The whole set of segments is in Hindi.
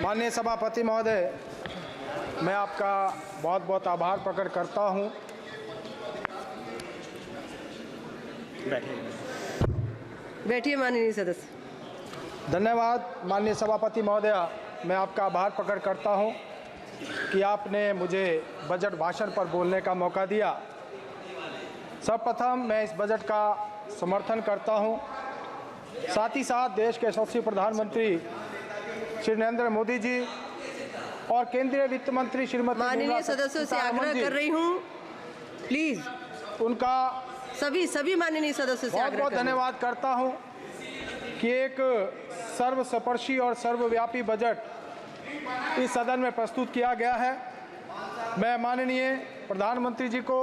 माननीय सभापति महोदय, मैं आपका बहुत बहुत आभार प्रकट करता हूं। बैठिए माननीय सदस्य। धन्यवाद माननीय सभापति महोदय, मैं आपका आभार प्रकट करता हूं कि आपने मुझे बजट भाषण पर बोलने का मौका दिया। सर्वप्रथम मैं इस बजट का समर्थन करता हूं। साथ ही साथ देश के यशस्वी प्रधानमंत्री श्री नरेंद्र मोदी जी और केंद्रीय वित्त मंत्री श्रीमती माननीय सदस्यों से आग्रह कर रही हूं, प्लीज उनका सभी माननीय सदस्यों से बहुत बहुत धन्यवाद करता हूं कि एक सर्वस्पर्शी और सर्वव्यापी बजट इस सदन में प्रस्तुत किया गया है। मैं माननीय प्रधानमंत्री जी को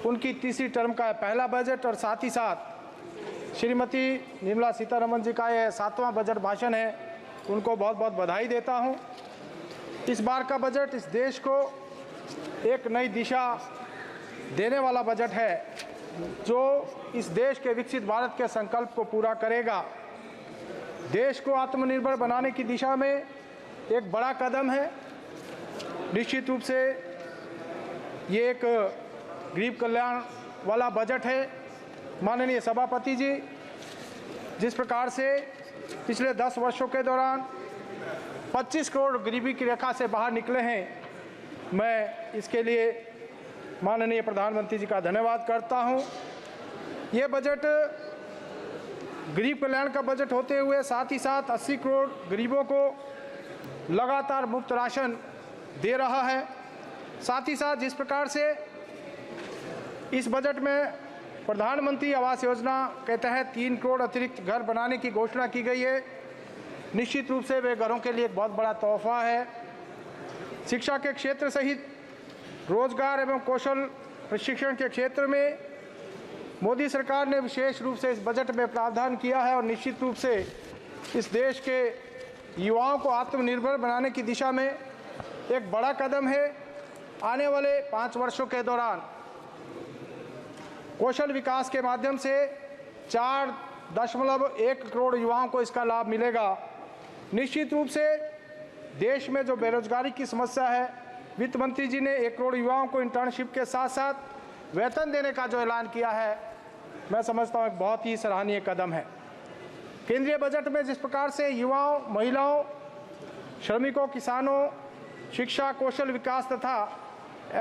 उनकी तीसरी टर्म का पहला बजट और साथ ही साथ श्रीमती निर्मला सीतारमण जी का यह 7वां बजट भाषण है, उनको बहुत बहुत बधाई देता हूं। इस बार का बजट इस देश को एक नई दिशा देने वाला बजट है, जो इस देश के विकसित भारत के संकल्प को पूरा करेगा। देश को आत्मनिर्भर बनाने की दिशा में एक बड़ा कदम है। निश्चित रूप से ये एक गरीब कल्याण वाला बजट है। माननीय सभापति जी, जिस प्रकार से पिछले 10 वर्षों के दौरान 25 करोड़ गरीबी की रेखा से बाहर निकले हैं, मैं इसके लिए माननीय प्रधानमंत्री जी का धन्यवाद करता हूं। ये बजट गरीब कल्याण का बजट होते हुए साथ ही साथ 80 करोड़ गरीबों को लगातार मुफ्त राशन दे रहा है। साथ ही साथ जिस प्रकार से इस बजट में प्रधानमंत्री आवास योजना के तहत 3 करोड़ अतिरिक्त घर बनाने की घोषणा की गई है, निश्चित रूप से वे घरों के लिए एक बहुत बड़ा तोहफा है। शिक्षा के क्षेत्र सहित रोजगार एवं कौशल प्रशिक्षण के क्षेत्र में मोदी सरकार ने विशेष रूप से इस बजट में प्रावधान किया है और निश्चित रूप से इस देश के युवाओं को आत्मनिर्भर बनाने की दिशा में एक बड़ा कदम है। आने वाले 5 वर्षों के दौरान कौशल विकास के माध्यम से 4.1 करोड़ युवाओं को इसका लाभ मिलेगा। निश्चित रूप से देश में जो बेरोजगारी की समस्या है, वित्त मंत्री जी ने 1 करोड़ युवाओं को इंटर्नशिप के साथ साथ वेतन देने का जो ऐलान किया है, मैं समझता हूँ एक बहुत ही सराहनीय कदम है। केंद्रीय बजट में जिस प्रकार से युवाओं, महिलाओं, श्रमिकों, किसानों, शिक्षा, कौशल विकास तथा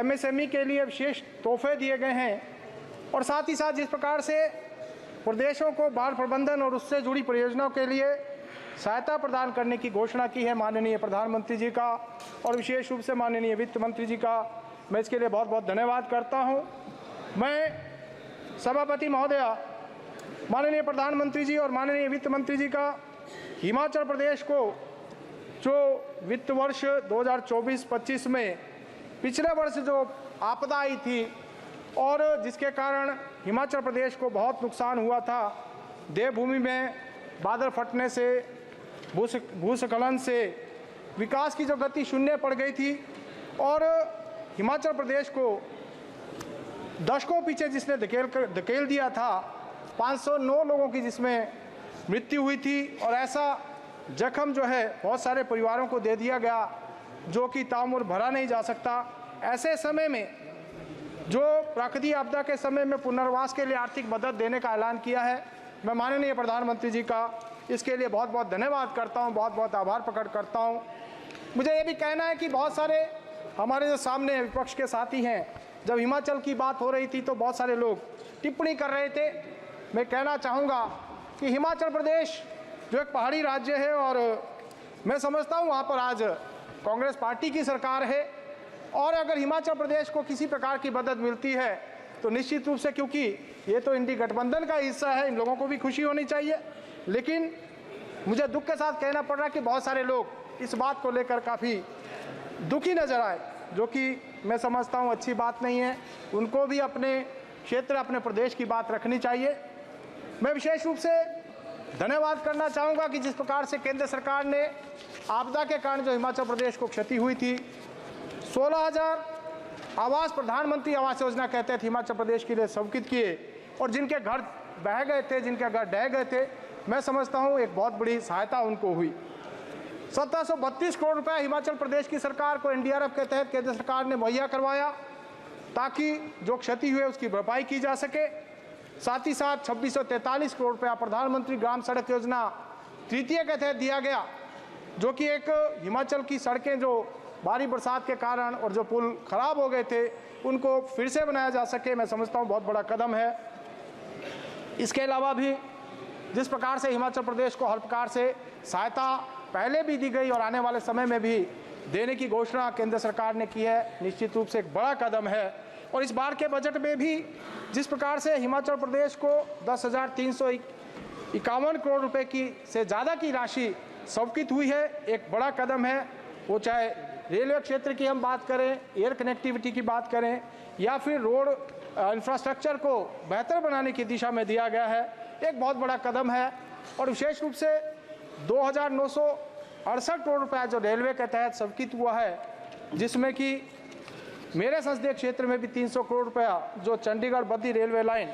MSME के लिए विशेष तोहफे दिए गए हैं और साथ ही साथ जिस प्रकार से प्रदेशों को बाढ़ प्रबंधन और उससे जुड़ी परियोजनाओं के लिए सहायता प्रदान करने की घोषणा की है माननीय प्रधानमंत्री जी का और विशेष रूप से माननीय वित्त मंत्री जी का, मैं इसके लिए बहुत बहुत धन्यवाद करता हूं। मैं सभापति महोदय, माननीय प्रधानमंत्री जी और माननीय वित्त मंत्री जी का हिमाचल प्रदेश को जो वित्त वर्ष 2024-25 में पिछले वर्ष जो आपदा आई थी और जिसके कारण हिमाचल प्रदेश को बहुत नुकसान हुआ था, देवभूमि में बादल फटने से, भूस्खलन से विकास की जो गति शून्य पड़ गई थी और हिमाचल प्रदेश को दशकों पीछे जिसने धकेल दिया था, 509 लोगों की जिसमें मृत्यु हुई थी और ऐसा जख्म जो है बहुत सारे परिवारों को दे दिया गया जो कि ताउम्र भरा नहीं जा सकता। ऐसे समय में जो प्राकृतिक आपदा के समय में पुनर्वास के लिए आर्थिक मदद देने का ऐलान किया है, मैं माननीय प्रधानमंत्री जी का इसके लिए बहुत बहुत धन्यवाद करता हूं, बहुत बहुत आभार प्रकट करता हूं। मुझे ये भी कहना है कि बहुत सारे हमारे जो सामने विपक्ष के साथी हैं, जब हिमाचल की बात हो रही थी तो बहुत सारे लोग टिप्पणी कर रहे थे। मैं कहना चाहूँगा कि हिमाचल प्रदेश जो एक पहाड़ी राज्य है और मैं समझता हूँ वहाँ पर आज कांग्रेस पार्टी की सरकार है और अगर हिमाचल प्रदेश को किसी प्रकार की मदद मिलती है तो निश्चित रूप से, क्योंकि ये तो इंडी गठबंधन का हिस्सा है, इन लोगों को भी खुशी होनी चाहिए। लेकिन मुझे दुख के साथ कहना पड़ रहा है कि बहुत सारे लोग इस बात को लेकर काफ़ी दुखी नजर आए, जो कि मैं समझता हूँ अच्छी बात नहीं है। उनको भी अपने क्षेत्र, अपने प्रदेश की बात रखनी चाहिए। मैं विशेष रूप से धन्यवाद करना चाहूँगा कि जिस प्रकार से केंद्र सरकार ने आपदा के कारण जो हिमाचल प्रदेश को क्षति हुई थी, 16,000 आवास प्रधानमंत्री आवास योजना के तहत हिमाचल प्रदेश के लिए स्वीकृत किए और जिनके घर बह गए थे, जिनके घर ढह गए थे, मैं समझता हूँ एक बहुत बड़ी सहायता उनको हुई। 1732 करोड़ रुपए हिमाचल प्रदेश की सरकार को एनडीआरएफ के तहत केंद्र सरकार ने मुहैया करवाया ताकि जो क्षति हुई उसकी भरपाई की जा सके। साथ ही साथ 2643 करोड़ रुपया प्रधानमंत्री ग्राम सड़क योजना तृतीय के तहत दिया गया, जो कि एक हिमाचल की सड़कें जो भारी बरसात के कारण और जो पुल खराब हो गए थे उनको फिर से बनाया जा सके। मैं समझता हूँ बहुत बड़ा कदम है। इसके अलावा भी जिस प्रकार से हिमाचल प्रदेश को हर प्रकार से सहायता पहले भी दी गई और आने वाले समय में भी देने की घोषणा केंद्र सरकार ने की है, निश्चित रूप से एक बड़ा कदम है। और इस बार के बजट में भी जिस प्रकार से हिमाचल प्रदेश को 10,351 करोड़ रुपए की से ज़्यादा की राशि स्वीकृत हुई है, एक बड़ा कदम है। वो चाहे रेलवे क्षेत्र की हम बात करें, एयर कनेक्टिविटी की बात करें या फिर रोड इंफ्रास्ट्रक्चर को बेहतर बनाने की दिशा में दिया गया है, एक बहुत बड़ा कदम है। और विशेष रूप से 2,968 करोड़ रुपया जो रेलवे के तहत स्वीकृत हुआ है, जिसमें कि मेरे संसदीय क्षेत्र में भी 300 करोड़ रुपया जो चंडीगढ़ बद्दी रेलवे लाइन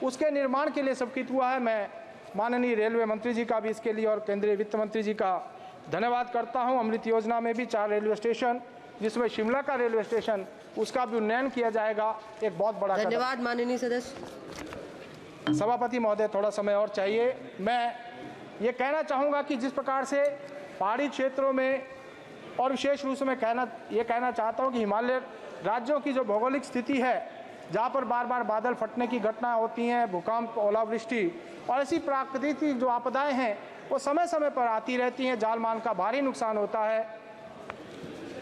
उसके निर्माण के लिए स्वीकृत हुआ है। मैं माननीय रेलवे मंत्री जी का भी इसके लिए और केंद्रीय वित्त मंत्री जी का धन्यवाद करता हूं। अमृत योजना में भी 4 रेलवे स्टेशन, जिसमें शिमला का रेलवे स्टेशन, उसका भी उन्नयन किया जाएगा, एक बहुत बड़ा कदम। धन्यवाद माननीय सदस्य। सभापति महोदय, थोड़ा समय और चाहिए। मैं ये कहना चाहूँगा कि जिस प्रकार से पहाड़ी क्षेत्रों में और विशेष रूप से मैं कहना चाहता हूँ कि हिमालय राज्यों की जो भौगोलिक स्थिति है, जहाँ पर बार बार बादल फटने की घटना होती हैं, भूकंप, ओलावृष्टि और ऐसी प्राकृतिक जो आपदाएं हैं वो समय समय पर आती रहती हैं, जान माल का भारी नुकसान होता है।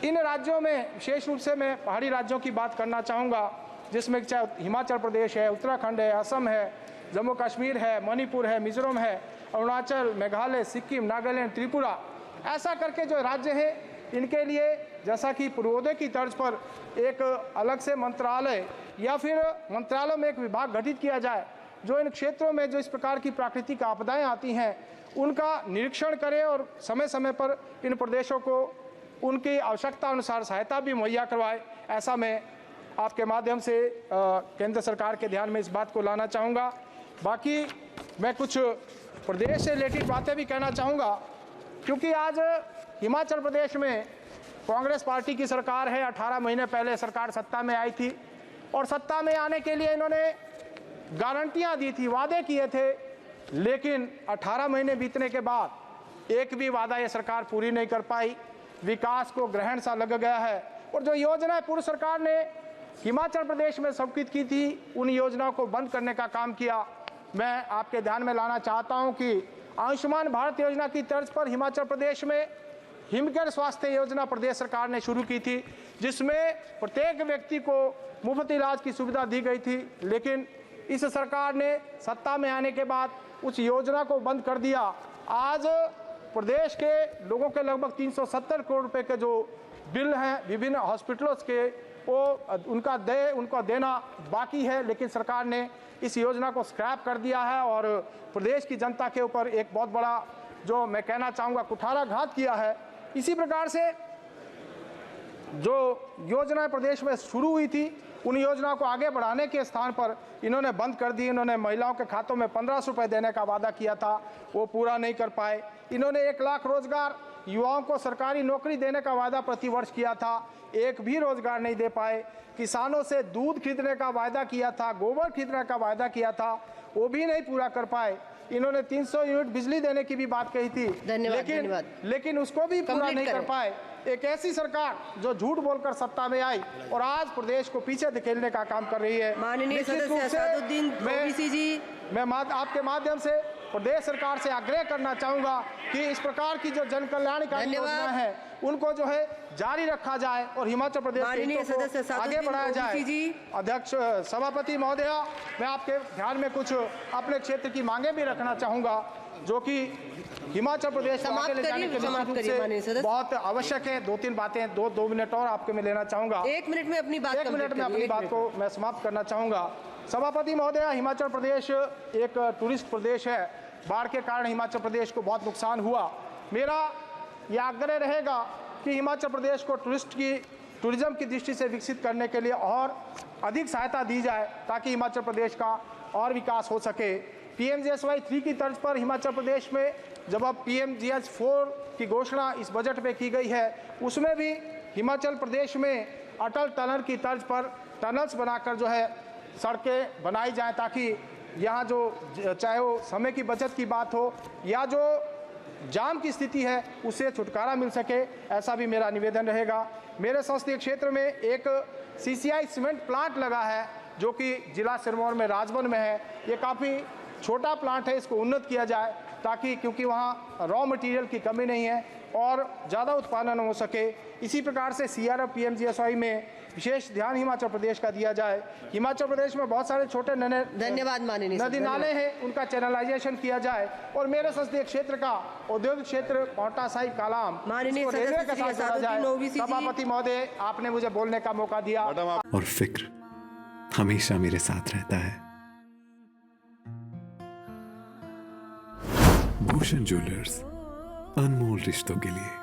इन राज्यों में विशेष रूप से मैं पहाड़ी राज्यों की बात करना चाहूँगा, जिसमें चाहे हिमाचल प्रदेश है, उत्तराखंड है, असम है, जम्मू कश्मीर है, मणिपुर है, मिजोरम है, अरुणाचल, मेघालय, सिक्किम, नागालैंड, त्रिपुरा, ऐसा करके जो राज्य हैं इनके लिए जैसा कि पूर्वोदय की तर्ज पर एक अलग से मंत्रालय या फिर मंत्रालय में एक विभाग गठित किया जाए, जो इन क्षेत्रों में जो इस प्रकार की प्राकृतिक आपदाएं आती हैं उनका निरीक्षण करे और समय समय पर इन प्रदेशों को उनकी आवश्यकता अनुसार सहायता भी मुहैया करवाए। ऐसा मैं आपके माध्यम से केंद्र सरकार के ध्यान में इस बात को लाना चाहूँगा। बाकी मैं कुछ प्रदेश से रिलेटेड बातें भी कहना चाहूँगा, क्योंकि आज हिमाचल प्रदेश में कांग्रेस पार्टी की सरकार है। 18 महीने पहले सरकार सत्ता में आई थी और सत्ता में आने के लिए इन्होंने गारंटियां दी थी, वादे किए थे, लेकिन 18 महीने बीतने के बाद एक भी वादा ये सरकार पूरी नहीं कर पाई। विकास को ग्रहण सा लग गया है और जो योजनाएं पूर्व सरकार ने हिमाचल प्रदेश में स्वीकृत की थी, उन योजनाओं को बंद करने का काम किया। मैं आपके ध्यान में लाना चाहता हूं कि आयुष्मान भारत योजना की तर्ज पर हिमाचल प्रदेश में हिमकेयर स्वास्थ्य योजना प्रदेश सरकार ने शुरू की थी, जिसमें प्रत्येक व्यक्ति को मुफ्त इलाज की सुविधा दी गई थी। लेकिन इस सरकार ने सत्ता में आने के बाद उस योजना को बंद कर दिया। आज प्रदेश के लोगों के लगभग 370 करोड़ रुपए के जो बिल हैं विभिन्न हॉस्पिटलों के, वो उनका देना बाकी है, लेकिन सरकार ने इस योजना को स्क्रैप कर दिया है और प्रदेश की जनता के ऊपर एक बहुत बड़ा, जो मैं कहना चाहूँगा, कुठाराघात किया है। इसी प्रकार से जो योजनाएं प्रदेश में शुरू हुई थी, उन योजनाओं को आगे बढ़ाने के स्थान पर इन्होंने बंद कर दी। इन्होंने महिलाओं के खातों में 1500 रुपये देने का वादा किया था, वो पूरा नहीं कर पाए। इन्होंने 1 लाख रोजगार युवाओं को सरकारी नौकरी देने का वादा प्रतिवर्ष किया था, एक भी रोजगार नहीं दे पाए। किसानों से दूध खरीदने का वादा किया था, गोबर खरीदने का वादा किया था, वो भी नहीं पूरा कर पाए। इन्होंने 300 यूनिट बिजली देने की भी बात कही थी, लेकिन उसको भी पूरा नहीं कर पाए। एक ऐसी सरकार जो झूठ बोलकर सत्ता में आई और आज प्रदेश को पीछे धकेलने का काम कर रही है। माननीय सदस्य असादुद्दीन ओवैसी जी, मैं आपके माध्यम से प्रदेश सरकार से आग्रह करना चाहूंगा कि इस प्रकार की जो जन कल्याणकारी योजनाएं हैं उनको जो है जारी रखा जाए और हिमाचल प्रदेश को आगे बढ़ाया जाए। अध्यक्ष, सभापति महोदय, मैं आपके ध्यान में कुछ अपने क्षेत्र की मांगे भी रखना चाहूंगा, जो कि हिमाचल प्रदेश को आगे ले जाने के लिए बहुत आवश्यक है। 2-3 बातें, 2 मिनट और आपके में लेना चाहूंगा। 1 मिनट में अपनी बात, 1 मिनट में अपनी बात को मैं समाप्त करना चाहूंगा। सभापति महोदय, हिमाचल प्रदेश एक टूरिस्ट प्रदेश है। बाढ़ के कारण हिमाचल प्रदेश को बहुत नुकसान हुआ। मेरा यह आग्रह रहेगा कि हिमाचल प्रदेश को टूरिज्म की दृष्टि से विकसित करने के लिए और अधिक सहायता दी जाए, ताकि हिमाचल प्रदेश का और विकास हो सके। PMGSY 3 की तर्ज पर हिमाचल प्रदेश में जब अब PMGS 4 की घोषणा इस बजट में की गई है, उसमें भी हिमाचल प्रदेश में अटल टनल की तर्ज पर टनल्स बनाकर जो है सड़कें बनाई जाएं, ताकि यहाँ जो चाहे वो समय की बचत की बात हो या जो जाम की स्थिति है उससे छुटकारा मिल सके, ऐसा भी मेरा निवेदन रहेगा। मेरे संसदीय क्षेत्र में एक CCI सीमेंट प्लांट लगा है जो कि जिला सिरमौर में राजवन में है। ये काफ़ी छोटा प्लांट है, इसको उन्नत किया जाए ताकि, क्योंकि वहाँ रॉ मटेरियल की कमी नहीं है और ज़्यादा उत्पादन हो सके। इसी प्रकार से CRF PMGSY में विशेष ध्यान हिमाचल प्रदेश का दिया जाए। हिमाचल प्रदेश में बहुत सारे छोटे धन्यवाद माननीय नदी नाले हैं, उनका चैनलाइजेशन किया जाए और मेरे संसदीय क्षेत्र का औद्योगिक क्षेत्र पांवटा साहिब कालाम माननीय इसको रेलवे के साथ जोड़ा जाए। OBC जी। सभापति महोदय, आपने मुझे बोलने का मौका दिया। और फिक्र हमेशा मेरे साथ रहता है। भूषण ज्वेलर्स, अनमोल रिश्तों के लिए।